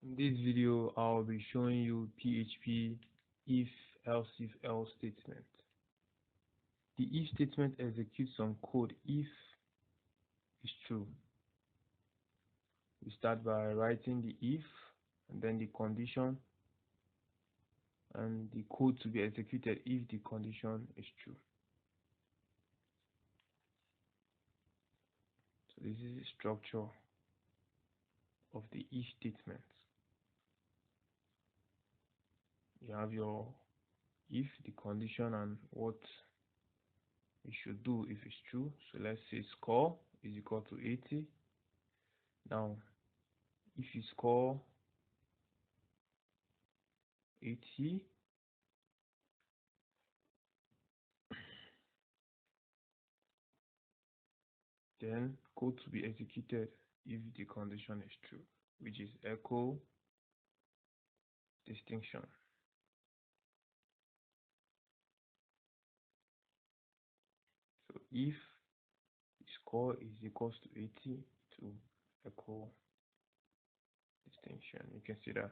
In this video, I'll be showing you PHP if else statement. The if statement executes some code if is true. We start by writing the if and then the condition and the code to be executed if the condition is true. So this is the structure of the if statement. You have your if, the condition, and what it should do if it's true. So let's say score is equal to 80. Now if you score 80, then code to be executed if the condition is true, which is echo distinction. So if the score is equals to 80, it will echo distinction. You can see that.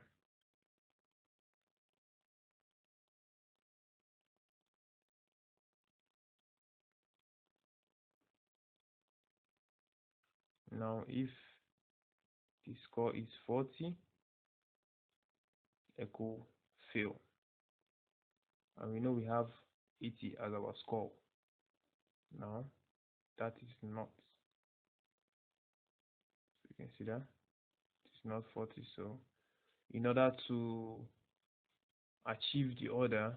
Now if the score is 40, echo fail. And we know we have 80 as our score. Now that is not. So you can see that it's not 40. So in order to achieve the order,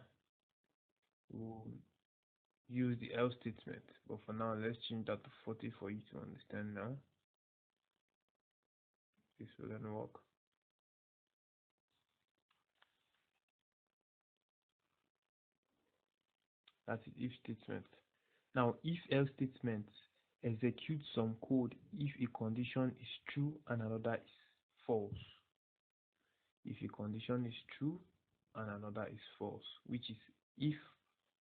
we'll use the else statement. But for now, let's change that to 40 for you to understand now. This will then work. That's the if statement. Now, if else statement executes some code if a condition is true and another is false. If a condition is true and another is false, which is if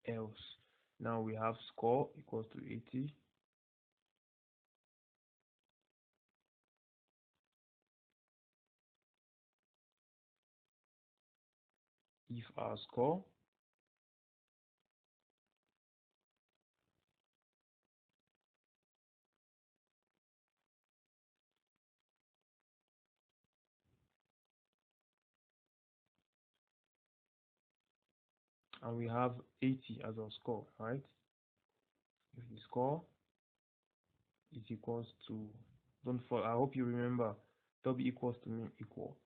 else. Now we have score equals to 80. If our score and we have 80 as our score, right? If the score is equals to, don't fall, I hope you remember, w equals to mean equal.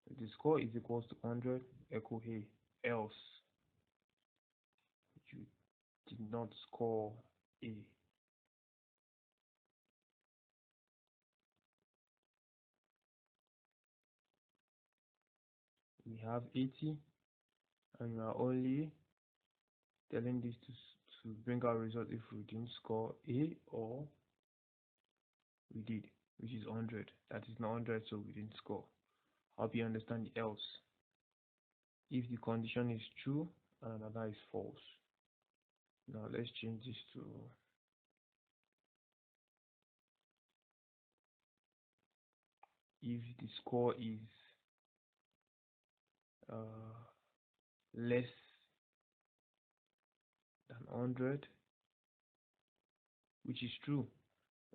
If the score is equals to 100, echo hey, else you did not score A. We have 80 and we are only telling this to bring our result if we didn't score A or we did, which is 100. That is not 100, so we didn't score. Hope you understand the else. If the condition is true and another is false. Now let's change this to if the score is less than 100, which is true.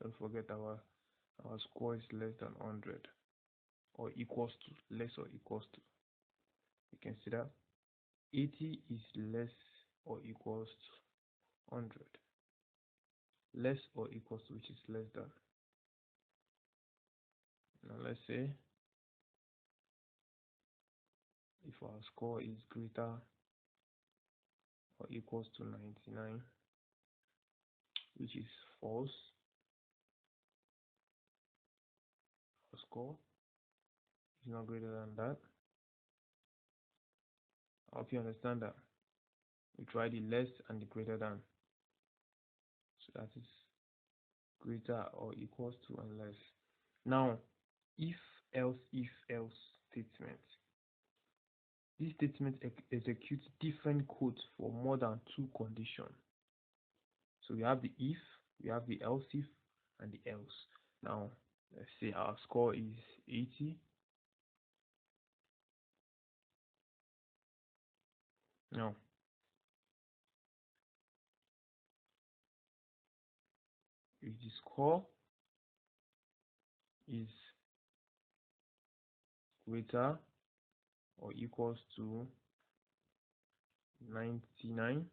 Don't forget our score is less than 100 or equals to, less or equals to. You can see that 80 is less or equals to 100. Less or equals to, which is less than. Now let's say if our score is greater or equals to 99, which is false, our score is not greater than that. I hope you understand that. We try the less and the greater than. So that is greater or equals to and less. Now, if else statement. This statement executes different codes for more than two conditions. So we have the if, we have the else if, and the else. Now, let's say our score is 80. Now, if the score is greater or equals to 99,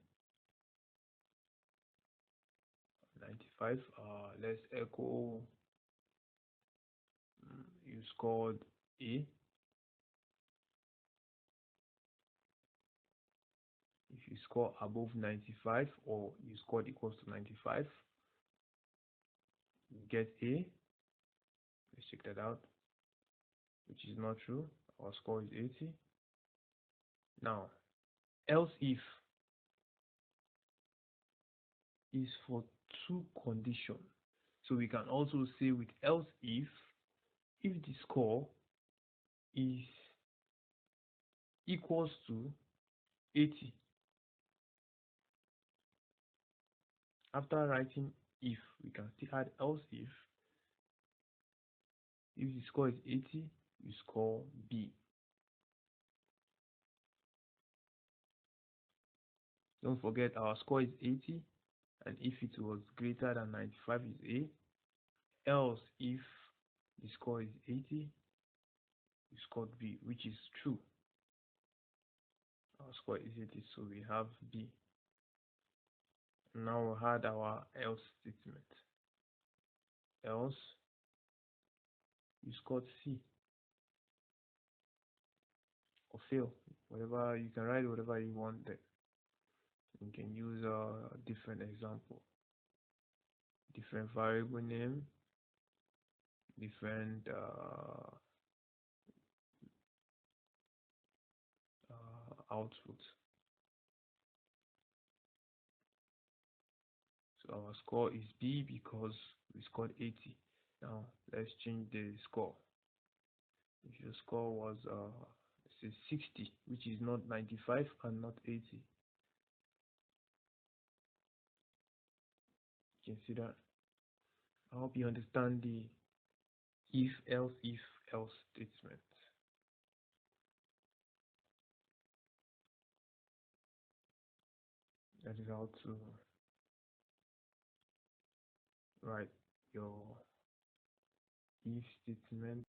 95, let's echo you scored A. If you score above 95 or you scored equals to 95, you get A. Let's check that out, which is not true. Our score is 80. Now, else if is for two conditions. So we can also say with else if the score is equals to 80. After writing if, we can still add else if the score is 80, you score B. Don't forget our score is 80, and if it was greater than 95 is A. Else if the score is 80, you scored B, which is true. Our score is 80, so we have B. Now we had our else statement. Else you scored C or fail. Whatever, you can write whatever you want there. You can use a different example, different variable name, different output. So our score is B because we scored 80. Now let's change the score. If your score was say 60, which is not 95 and not 80, you can see that. I hope you understand the if else statement. That is how to write your if statement